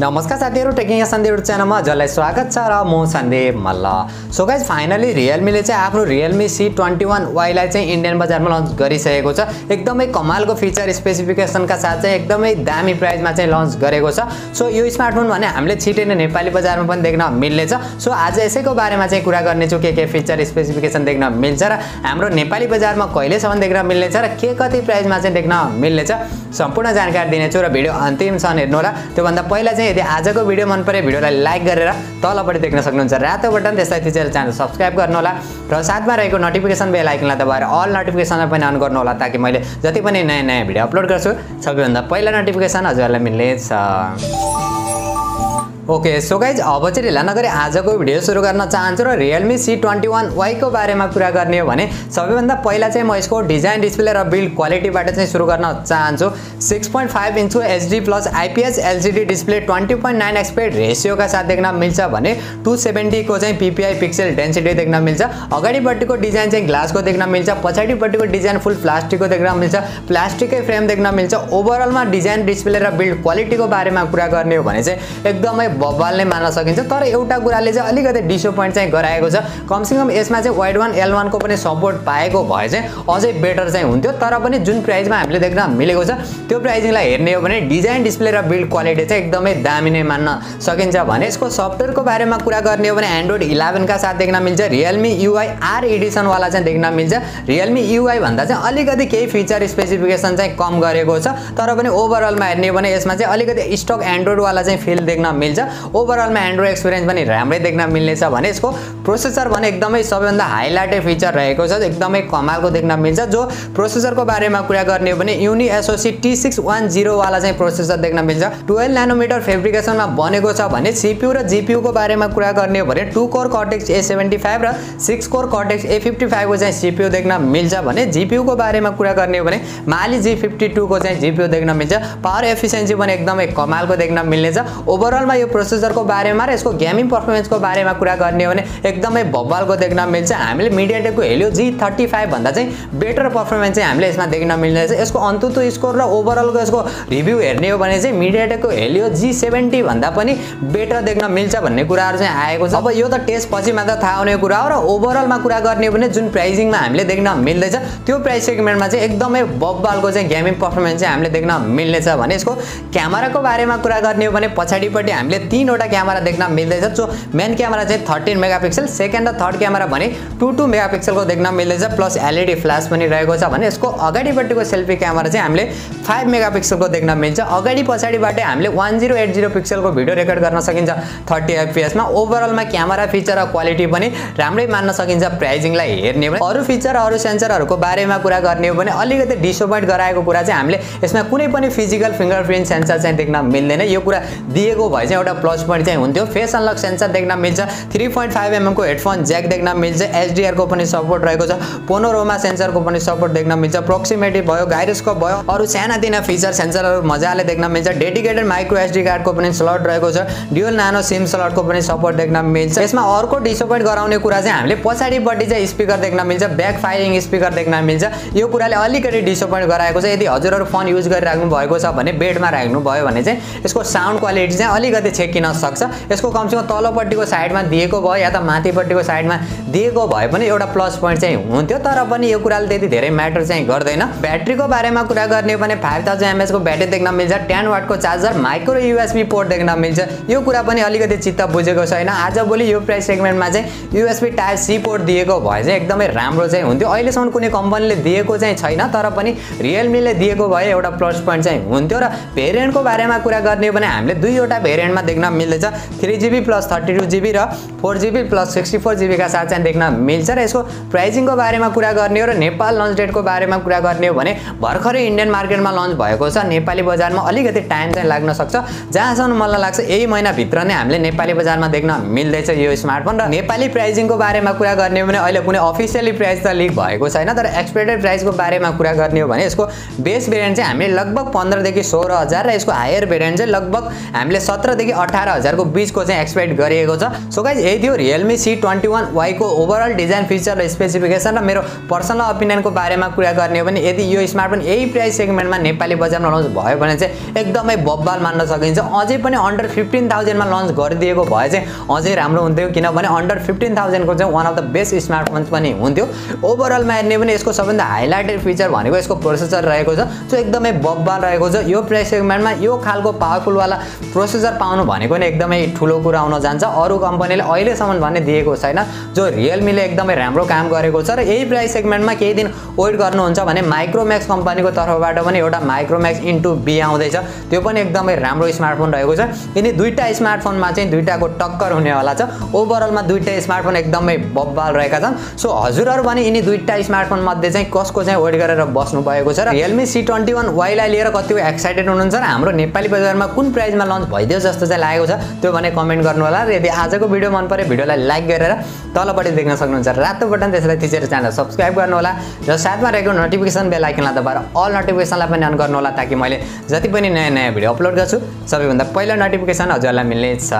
नमस्कार साथीहरु, टेकिङ सन्दीप च्यानलमा हजुरलाई स्वागत छ र म Sandeep Malla. So guys finally Realme ले चाहिँ आफ्नो Realme C21y लाई चाहिँ इन्डियन बजारमा लन्च गरिसकेको छ। एकदमै कमालको फिचर स्पेसिफिकेसनका साथ चाहिँ एकदमै दामी प्राइसमा चाहिँ लन्च गरेको छ। सो यो स्मार्टफोन भने हामीले छिटै नै नेपाली बजारमा पनि देख्न मिल्नेछ। सो आज यसैको बारेमा चाहिँ कुरा गर्नेछु, के फिचर स्पेसिफिकेसन देख्न मिल्छ र हाम्रो नेपाली बजारमा कहिलेसम्म देख्न मिल्नेछ र के कति प्राइसमा चाहिँ देख्न मिल्नेछ सम्पूर्ण जानकारी दिनेछु र भिडियो अन्तिमसम्म हेर्नु होला। त्यो भन्दा पहिला चाहिँ यदि आजको भिडियो मन परे भिडियोलाई लाइक गरेर तलपट्टि देख्न सक्नुहुन्छ रातो बटन, त्यसलाई थिचेर च्यानल सब्स्क्राइब गर्नु होला र साथमा रहेको नोटिफिकेसन बेल आइकनलाई दबाएर अल नोटिफिकेसनलाई पनि अन गर्नु होला, ताकि मैले जति पनि नयाँ भिडियो अपलोड गर्छु सबैभन्दा पहिला नोटिफिकेसन हजुरलाई मिल्नेछ। ओके सो गाइज अब चाहिँ ढिला नगरी आजको भिडियो सुरु गर्न चाहन्छु र Realme C21y को बारेमा कुरा गर्ने हो भने सबैभन्दा पहिला चाहिँ म यसको डिजाइन, डिस्प्ले र बिल्ड क्वालिटीबाट चाहिँ सुरु गर्न चाहन्छु। 6.5 इन्चको HD plus IPS LCD display 20.9 aspect रेशियोका साथ देख्न मिल्छ भने 270 को चाहिँ PPI पिक्सल डेन्सिटी देख्न मिल्छ। अगाडिपट्टिको डिजाइन चाहिँ ग्लासको देख्न मिल्छ, पछाडिपट्टिको डिजाइन फुल प्लास्टिकको देख्न मिल्छ, प्लास्टिकै फ्रेम देख्न मिल्छ। ओभरअलमा डिजाइन, डिस्प्ले र बिल्ड क्वालिटीको बारेमा कुरा गर्ने हो भने चाहिँ एकदमै बब्बल नै मान्न सकिन्छ। तर एउटा कुराले चाहिँ अलिकति डिसअपोइन्ट चाहिँ गराएको छ। कमसेकम यसमा चाहिँ वाइड वन L1 को पनि सपोर्ट पाएको भए चाहिँ अझै बेटर चाहिँ हुन्थ्यो। तर पनि जुन प्राइसमा हामीले देख्न मिलेको छ त्यो प्राइसिङलाई हेर्ने हो भने डिजाइन, डिस्प्ले र बिल्ड क्वालिटी चाहिँ एकदमै दामी नै मान्न सकिन्छ। भने यसको सफ्टवेयरको बारेमा कुरा गर्ने हो भने Android 11 का साथ देख्न मिल्छ। Realme UI R एडिसन वाला चाहिँ देख्न मिल्छ। Realme UI भन्दा चाहिँ अलिकति केही फिचर स्पेसिफिकेसन चाहिँ कम गरेको छ, तर पनि ओभरअलमा हेर्ने हो भने यसमा चाहिँ अलिकति स्टक एन्ड्रोइड वाला चाहिँ फिल देख्न मिल्छ। ओभरअलमा एन्ड्रोइड एक्सपिरियन्स पनि राम्रै देख्न मिल्नेछ। भने यसको प्रोसेसर भने एकदमै सबैभन्दा हाइलाइटेड फिचर रहेको छ, एकदमै कमालको देख्न मिल्छ। जो प्रोसेसरको बारेमा कुरा गर्ने हो भने Uni SoC T610 वाला चाहिँ प्रोसेसर देख्न मिल्छ। 12 नैनोमिटर फेब्रिकेसनमा बनेको छ। भने CPU र GPU को बारेमा कुरा गर्ने हो भने 2 कोर Cortex A75 र 6 कोर Cortex A55 को चाहिँ CPU देख्न मिल्छ। भने GPU को बारेमा कुरा गर्ने हो भने Mali G52 को चाहिँ GPU देख्न मिल्छ। पावर एफिसिएन्सी पनि एकदमै कमालको देख्न मिल्नेछ। ओभरअलमा यो प्रोसेसरको बारेमा र यसको गेमिङ पर्फर्मेन्सको बारेमा कुरा गर्ने हो भने एकदमै बब्बलको देख्न मिल्छ। हामीले मिडियाटेकको Helio G35 भन्दा चाहिँ बेटर पर्फर्मेन्स चाहिँ हामीले यसमा देख्न मिल्नेछ। यसको अन्तुतु स्कोर र ओभरअलको यसको रिभ्यू हेर्ने हो भने चाहिँ मिडियाटेकको Helio G70 भन्दा पनि बेटर देख्न मिल्छ भन्ने कुराहरु चाहिँ आएको छ। अब यो त टेस्ट पछि मात्र थाहा हुने कुरा हो। र ओभरअलमा कुरा गर्ने हो भने जुन प्राइसिङमा हामीले देख्न मिल्दैछ त्यो प्राइस सेगमेन्टमा चाहिँ एकदमै बब्बलको चाहिँ गेमिङ पर्फर्मेन्स चाहिँ हामीले देख्न मिल्नेछ। भने यसको क्यामेराको बारेमा कुरा गर्ने हो भने पछाडिपट्टि हामीले तीनवटा क्यामेरा देख्न मिल्दैछ। जो मेन क्यामेरा चाहिँ 13 मेगापिक्सल, सेकेन्ड र थर्ड क्यामेरा भने 22 मेगापिक्सलको देख्न मिल्दैछ, प्लस LED फ्ल्यास पनि रहेको छ। भने यसको अगाडिपट्टिको सेल्फी क्यामेरा चाहिँ हामीले 5 मेगापिक्सलको देख्न मिल्छ। अगाडि पछाडिबाट हामीले 1080 पिक्सलको भिडियो रेकर्ड गर्न सकिन्छ 30 FPS मा। ओभरअलमा क्यामेरा फिचर र क्वालिटी पनि राम्रै मान्न सकिन्छ प्राइसिङलाई हेर्ने हो भने। अरु फिचर, अरु सेन्सरहरुको बारेमा कुरा गर्ने हो भने अलिकति डिसअपोइन्ट गराएको कुरा चाहिँ हामीले यसमा कुनै पनि फिजिकल फिंगरप्रिन्ट सेन्सर चाहिँ देख्न मिल्दैन। यो कुरा दिएको भए चाहिँ एउटा प्लस पोइन्ट चाहिँ हुन्थ्यो। फेस अनलक सेन्सर देख्न मिल्छ। 3.5 mm को हेडफोन ज्याक देख्न मिल्छ। HDR को पनि सपोर्ट रहेको छ। पोनोरोमा सेन्सरको पनि सपोर्ट देख्न मिल्छ। प्रोक्सिमिटी भयो, गाइरोस्कोप भयो, अरु सानातिना फिचर सेन्सरहरु मजाले देख्न मिल्छ। डेडिकेटेड माइक्रो SD कार्ड को पनि स्लट रहेको छ। ड्युअल नानो सिम स्लट को पनि सपोर्ट देख्न मिल्छ। यसमा अर्को डिसअपोइन्ट गराउने कुरा चाहिँ हामीले पछाडिपट्टि चाहिँ स्पिकर देख्न मिल्छ। ब्याक फायरिङ स्पिकर देख्न मिल्छ। यो कुराले अलिकति डिसअपोइन्ट गराएको छ। यदि हजुरहरु फोन युज गरिराख्नु भएको छ भने बेडमा राख्नु भयो भने चाहिँ यसको साउन्ड क्वालिटी चाहिँ अलिकति छेकिन सक्छ। यसको कमसेकम तलपट्टिको साइडमा दिएको भयो या त माथिपट्टिको साइडमा दिएको भए पनि एउटा प्लस पोइन्ट चाहिँ हुन्थ्यो। तर पनि यो कुराले त्यति धेरै म्याटर चाहिँ गर्दैन। ब्याट्रीको बारेमा कुरा गर्ने हो भने 5000 mAh को ब्याट्री देख्न मिल्छ। 10 वाट को चार्जर, माइक्रो USB पोर्ट देख्न मिल्छ। यो कुरा पनि अलिकति चित्त बुझेको छैन। आजभोलि यो प्राइस सेगमेन्टमा चाहिँ USB टाइप C पोर्ट दिएको भए चाहिँ एकदमै राम्रो चाहिँ हुन्थ्यो। अहिलेसम्म कुनै कम्पनीले दिएको चाहिँ छैन, तर पनि Realme ले दिएको भए एउटा प्लस पोइन्ट चाहिँ हुन्थ्यो। र भेरिएन्टको बारेमा कुरा गर्ने हो भने हामीले दुईवटा भेरिएन्टमा देख्न मिल्दैछ। 3GB प्लस 32GB र 4GB प्लस 64GB का साथ चाहिँ देख्न मिल्छ। र यसको प्राइसिङको बारेमा कुरा गर्ने हो र नेपाल लन्च डेटको बारेमा कुरा गर्ने हो भने भर्खरै इन्डियन मार्केटमा लन्च भएको छ। नेपाली बजारमा अलिकति टाइम चाहिँ लाग्न सक्छ। जहाँसम्म मलाई लाग्छ यही महिना भित्र नै हामीले नेपाली बजारमा देख्न मिल्दैछ यो स्मार्टफोन। र नेपाली प्राइसिङको बारेमा कुरा गर्ने हो भने अहिले कुनै अफिसियली प्राइस त लिक भएको छैन, तर एक्सपेक्टेड प्राइसको बारेमा कुरा गर्ने हो भने यसको बेस भेरिएन्ट चाहिँ हामीले लगभग 15 देखि 16000 र यसको हायर भेरिएन्ट चाहिँ लगभग हामीले 17 देखि 18,000 को बीचको चाहिँ एक्सपेक्ट गरिएको छ। सो गाइज यही थियो Realme C21y को ओभरअल डिजाइन फिचर र स्पेसिफिकेसन र मेरो पर्सनल ओपिनियनको बारेमा कुरा गर्ने हो भने यदि यो स्मार्टफोन यही प्राइस सेगमेन्टमा नेपाली बजारमा लन्च भयो भने चाहिँ एकदमै बब्बाल मान्न सकिन्छ। अझै पनि अन्डर 15,000 मा लन्च गरिदिएको भए चाहिँ अझै राम्रो हुन्थ्यो, किनभने अन्डर 15,000 को चाहिँ one of the best smartphones पनि हुन्थ्यो। ओभरअलमा हेर्ने भने यसको सबभन्दा हाइलाइटेड फिचर भनेको यसको प्रोसेसर रहेको छ, जो एकदमै बब्बाल रहेको छ। यो प्राइस सेगमेन्टमा यो खालको पावरफुल वाला प्रोसेसर पाउनु भनेको नि एकदमै ठुलो कुरा हुन जान्छ। अरू कम्पनीले अहिलेसम्म भन्ने दिएको छैन, जो Realme ले एकदमै राम्रो काम गरेको छ। र यही प्राइस सेगमेन्टमा केही दिन वेट गर्नुहुन्छ भने माइक्रोमैक्स कम्पनीको तर्फबाट पनि एउटा माइक्रोमैक्स इन्टु बी आउँदैछ, त्यो पनि एकदमै राम्रो स्मार्टफोन रहेको छ। यिनी दुईटा स्मार्टफोनमा चाहिँ दुईटाको टक्कर हुनेवाला छ। ओभरअलमा दुईटा स्मार्टफोन एकदमै बब्बाल रहेका छन्। सो हजुरहरू भने यिनी दुईटा स्मार्टफोन मध्ये चाहिँ कसको चाहिँ वेट गरेर बस्नु भएको छ र Realme C21y लाई लिएर कति एक्साइटेड हुनुहुन्छ र हाम्रो नेपाली बजारमा कुन प्राइसमा लन्च भइदियो जस्तो चाहिँ लागेको छ त्यो भने कमेन्ट गर्नु होला। र यदि आजको भिडियो मन परे भिडियोलाई लाइक गरेर तलपट्टि देख्न सक्नुहुन्छ रातो बटन, त्यसलाई थिचेर च्यानल सब्स्क्राइब गर्नु होला र साथमा रहेको नोटिफिकेसन बेल आइकनलाई दबाएर अल नोटिफिकेसनलाई पनि अन गर्नु होला, ताकि मैले जति पनि नयाँ भिडियो अपलोड गर्छु सबैभन्दा पहिला नोटिफिकेसन हजुरलाई मिल्नेछ।